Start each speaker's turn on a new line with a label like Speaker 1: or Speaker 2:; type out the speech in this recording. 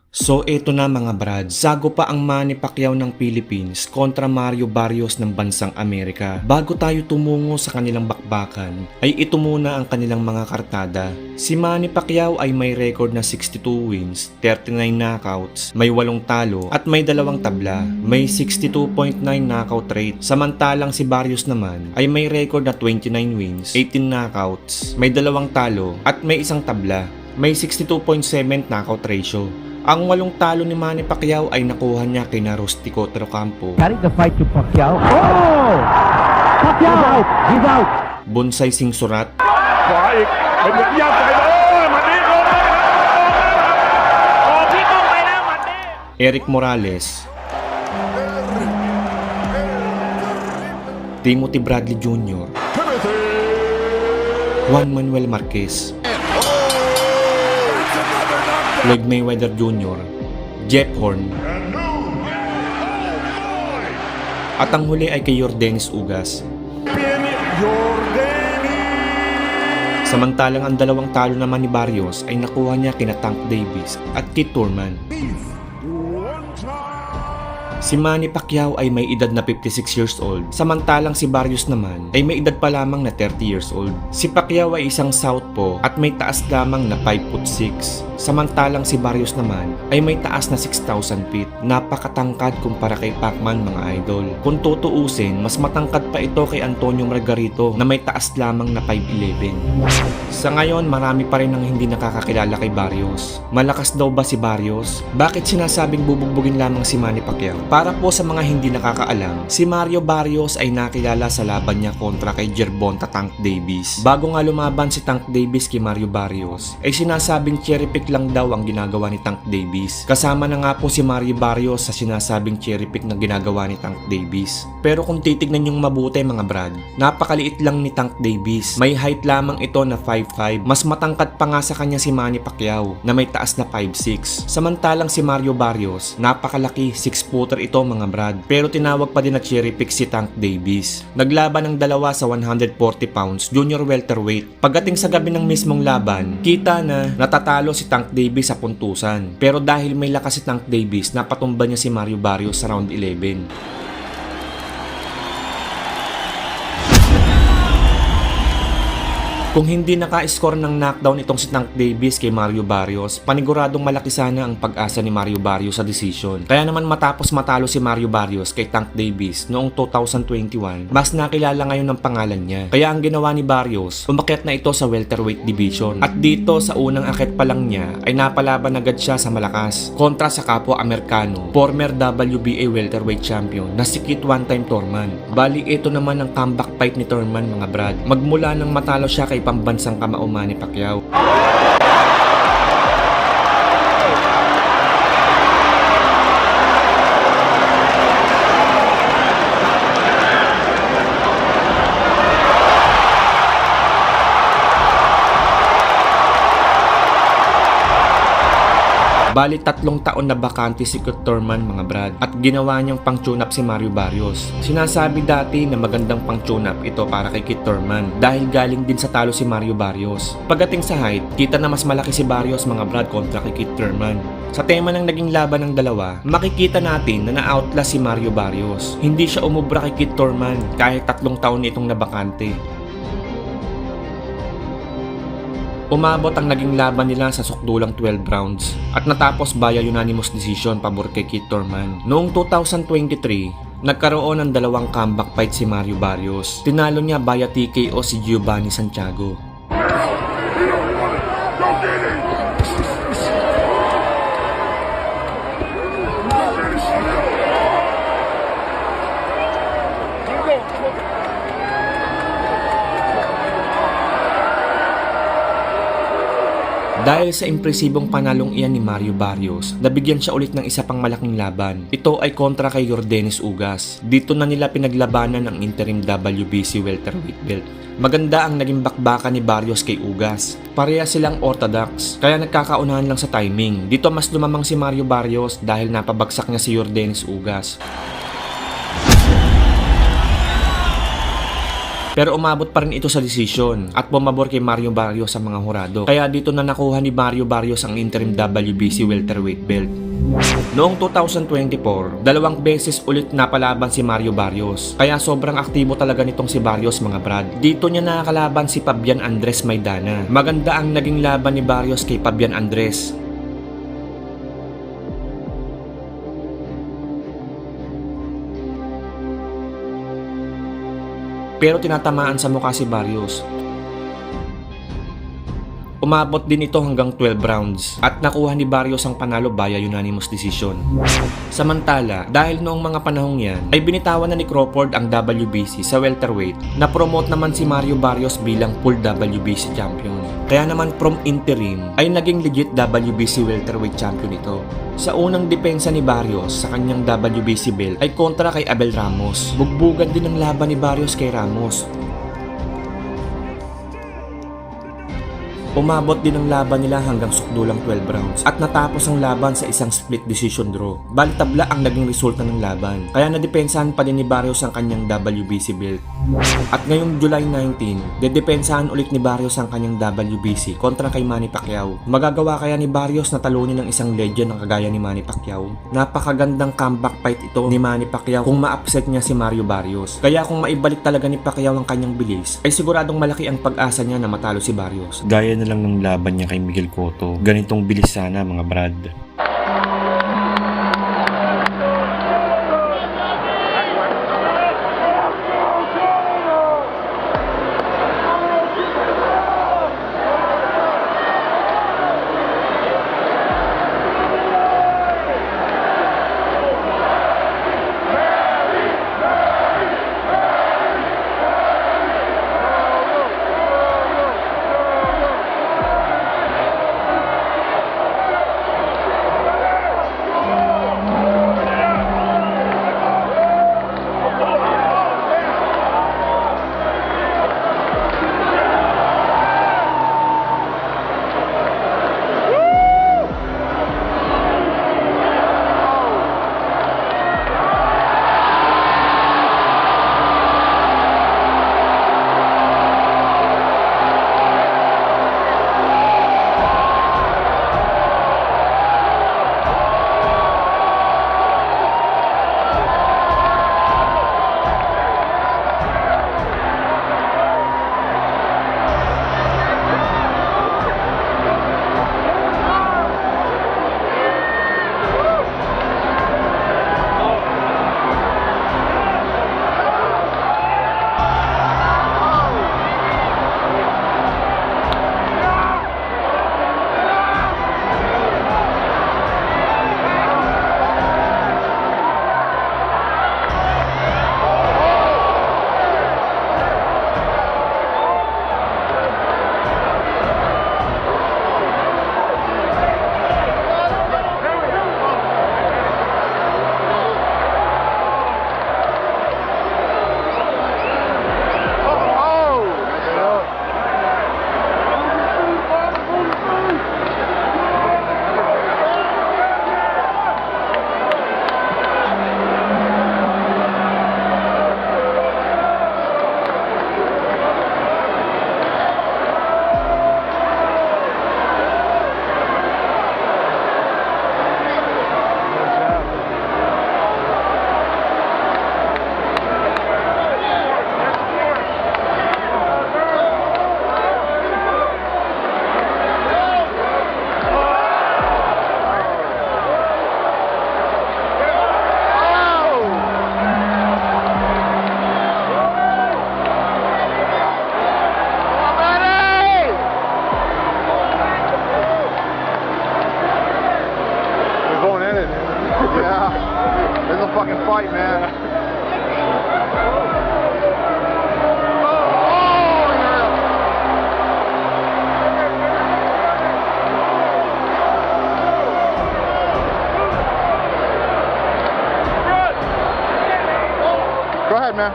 Speaker 1: So eto na mga brad, sago pa ang Manny Pacquiao ng Philippines kontra Mario Barrios ng bansang Amerika. Bago tayo tumungo sa kanilang bakbakan, ay ito muna ang kanilang mga kartada. Si Manny Pacquiao ay may record na 62 wins, 39 knockouts, may 8 talo at may 2 tabla, may 62.9 knockout rate. Samantalang si Barrios naman ay may record na 29 wins, 18 knockouts, may 2 talo at may 1 tabla, may 62.7 knockout ratio. Ang 8 talo ni Manny Pacquiao ay nakuha niya kina Rustico Trocampo,
Speaker 2: Carried the fight to Pacquiao. Oh! Pacquiao! He's out!
Speaker 1: Bonsai Singh Surat,
Speaker 3: ขวาอีกเป็นเยี่ยมไปเลยหมัดนี้ลงไปโอ้พี่ก้องไปแล้วหมัดนี้
Speaker 1: Eric Morales, Timothy Bradley Jr., Juan Manuel Marquez, Floyd Mayweather Jr., Jeff Horn, at ang huli ay kay Yordenis Ugas. Samantalang ang 2 talo naman ni Barrios ay nakuha niya kina Tank Davis at Keith Thurman. Si Manny Pacquiao ay may edad na 56 years old, samantalang si Barrios naman ay may edad pa lamang na 30 years old. Si Pacquiao ay isang southpaw at may taas lamang na 5'6", samantalang si Barrios naman ay may taas na 6,000 feet. Napakatangkad kumpara kay Pacman mga idol. Kung tutuusin, mas matangkad pa ito kay Antonio Margarito na may taas lamang na 5'11". Sa ngayon, marami pa rin ang hindi nakakakilala kay Barrios. Malakas daw ba si Barrios? Bakit sinasabing bubugbugin lamang si Manny Pacquiao? Para po sa mga hindi nakakaalam, si Mario Barrios ay nakilala sa laban niya kontra kay Gervonta Tank Davis. Bago nga lumaban si Tank Davis kay Mario Barrios, ay sinasabing cherry pick lang daw ang ginagawa ni Tank Davis. Kasama na nga po si Mario Barrios sa sinasabing cherry pick na ginagawa ni Tank Davis. Pero kung titignan yung mabuti mga brad, napakaliit lang ni Tank Davis. May height lamang ito na 5'5". Mas matangkad pa nga sa kanya si Manny Pacquiao na may taas na 5'6". Samantalang si Mario Barrios, napakalaki, 6-footer ito mga brad. Pero tinawag pa din na cherry pick si Tank Davis. Naglaban ng dalawa sa 140 pounds junior welterweight. Pagdating sa gabi ng mismong laban, kita na natatalo si Tank Davis sa puntusan. Pero dahil may lakas si Tank Davis, napatumba niya si Mario Barrios sa round 11. Kung hindi naka-score ng knockdown itong si Tank Davis kay Mario Barrios, paniguradong malaki sana ang pag-asa ni Mario Barrios sa decision. Kaya naman matapos matalo si Mario Barrios kay Tank Davis noong 2021, mas nakilala ngayon ang pangalan niya. Kaya ang ginawa ni Barrios, umakyat na ito sa welterweight division. At dito sa unang akyat pa lang niya, ay napalaban agad siya sa malakas kontra sa kapwa Amerikano, former WBA welterweight champion na si Keith one-time Thurman. Bali ito naman ang comeback fight ni Thurman mga brad. Magmula nang matalo siya kay pambansang kamao Manny Pacquiao. Bali 3 taon na bakante si Keith Thurman mga brad at ginawa niyang pang-tune up si Mario Barrios. Sinasabi dati na magandang pang-tune up ito para kay Keith Thurman dahil galing din sa talo si Mario Barrios. Pagdating sa height, kita na mas malaki si Barrios mga brad kontra kay Keith Thurman. Sa tema ng naging laban ng dalawa, makikita natin na na-outlast si Mario Barrios. Hindi siya umubra kay Keith Thurman kahit 3 taon itong nabakante. Umabot ang naging laban nila sa sukdulang 12 rounds at natapos via unanimous decision pabor kay Keith Thurman. Noong 2023, nagkaroon ng 2 comeback fight si Mario Barrios. Tinalo niya via TKO si Giovanni Santiago. Dahil sa impresibong panalong iyan ni Mario Barrios, nabigyan siya ulit ng isa pang malaking laban. Ito ay kontra kay Yordenis Ugas. Dito na nila pinaglabanan ang interim WBC welterweight belt. Maganda ang naging bakbakan ni Barrios kay Ugas. Pareha silang orthodox, kaya nagkakaunahan lang sa timing. Dito mas lumamang si Mario Barrios dahil napabagsak niya si Yordenis Ugas. Pero umabot pa rin ito sa desisyon at pumabor kay Mario Barrios sa mga hurado. Kaya dito na nakuha ni Mario Barrios ang interim WBC welterweight belt. Noong 2024, 2 beses ulit napalaban si Mario Barrios. Kaya sobrang aktibo talaga nitong si Barrios mga brad. Dito niya nakakalaban si Fabian Andres Maidana. Maganda ang naging laban ni Barrios kay Fabian Andres. Pero tinatamaan sa mukha si Barrios. Umabot din ito hanggang 12 rounds at nakuha ni Barrios ang panalo via unanimous decision. Samantala, dahil noong mga panahong yan ay binitawan na ni Crawford ang WBC sa welterweight, na-promote naman si Mario Barrios bilang full WBC champion. Kaya naman from interim ay naging legit WBC welterweight champion ito. Sa unang depensa ni Barrios sa kanyang WBC belt ay kontra kay Abel Ramos. Bugbugan din ang laban ni Barrios kay Ramos. Umabot din ang laban nila hanggang sukdulang 12 rounds at natapos ang laban sa isang split decision draw. Bali tabla ang naging resulta ng laban. Kaya nadepensahan pa din ni Barrios ang kanyang WBC belt. At ngayong July 19, dedepensahan ulit ni Barrios ang kanyang WBC kontra kay Manny Pacquiao. Magagawa kaya ni Barrios na talunin ng isang legend ng kagaya ni Manny Pacquiao? Napakagandang comeback fight ito ni Manny Pacquiao kung ma-upset niya si Mario Barrios. Kaya kung maibalik talaga ni Pacquiao ang kanyang bilis, ay siguradong malaki ang pag-asa niya na matalo si Barrios. Gaya na lang ng laban niya kay Miguel Cotto. Ganitong bilis sana mga brad.
Speaker 4: Yeah, it's a fucking fight, man. Go ahead, man.